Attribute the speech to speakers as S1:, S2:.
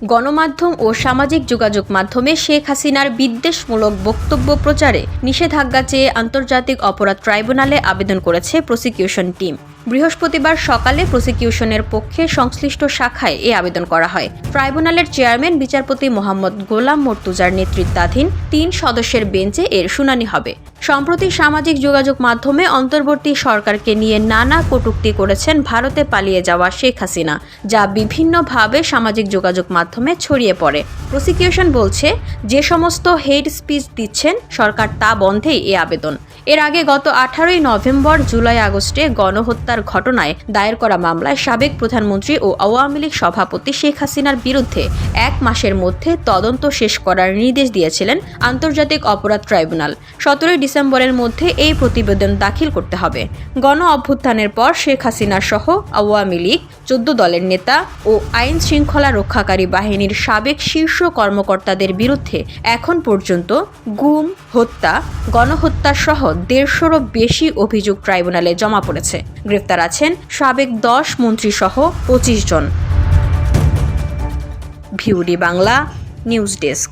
S1: গণমাধ্যম ও সামাজিক যোগাযোগ মাধ্যমে শেখ হাসিনার বিদ্বেষমূলক বক্তব্য প্রচারে নিষেধাজ্ঞা চেয়ে আন্তর্জাতিক অপরাধ ট্রাইব্যুনালে আবেদন করেছে প্রসিকিউশন টিম। বৃহস্পতিবার সকালে প্রসিকিউশনের পক্ষে সংশ্লিষ্ট শাখায় এ আবেদন করা হয়। ট্রাইব্যুনালের চেয়ারম্যান বিচারপতি মোহাম্মদ গোলাম মর্তুজার নেতৃত্বাধীন ৩ সদস্যের বেঞ্চে এর শুনানি হবে। সম্প্রতি সামাজিক যোগাযোগ মাধ্যমে অন্তর্বর্তী সরকারকে নিয়ে নানা কটূক্তি করেছেন ভারতে পালিয়ে যাওয়া শেখ হাসিনা, যা বিভিন্নভাবে সামাজিক যোগাযোগ মাধ্যমে ছড়িয়ে পড়ে। প্রসিকিউশন বলছে, যে সমস্ত হেট স্পিচ দিচ্ছেন সরকার তা বন্ধেই এ আবেদন। এর আগে গত 18 নভেম্বর, জুলাই, আগস্টে গণহত্যার ঘটনায় দায়ের করা মামলায় সাবেক প্রধানমন্ত্রী ও আওয়ামী লীগ সভাপতি শেখ হাসিনার বিরুদ্ধে 1 মাসের মধ্যে তদন্ত শেষ করার নির্দেশ দিয়েছিলেন আন্তর্জাতিক অপরাধ ট্রাইব্যুনাল। 17 ডিসেম্বরের মধ্যে এই প্রতিবেদন দাখিল করতে হবে। গণ অভ্যুত্থানের পর শেখ হাসিনা সহ আওয়ামী লীগ 14 দলের নেতা ও আইন শৃঙ্খলা রক্ষাকারী বাহিনীর সাবেক শীর্ষ কর্মকর্তাদের বিরুদ্ধে এখন পর্যন্ত গুম, হত্যা, গণহত্যা সহ 150-রও বেশি অভিযোগ ট্রাইব্যুনালে জমা পড়েছে। গ্রেফতার আছেন সাবেক 10 মন্ত্রী সহ 25 জন। ভিউডি বাংলা নিউজ ডেস্ক।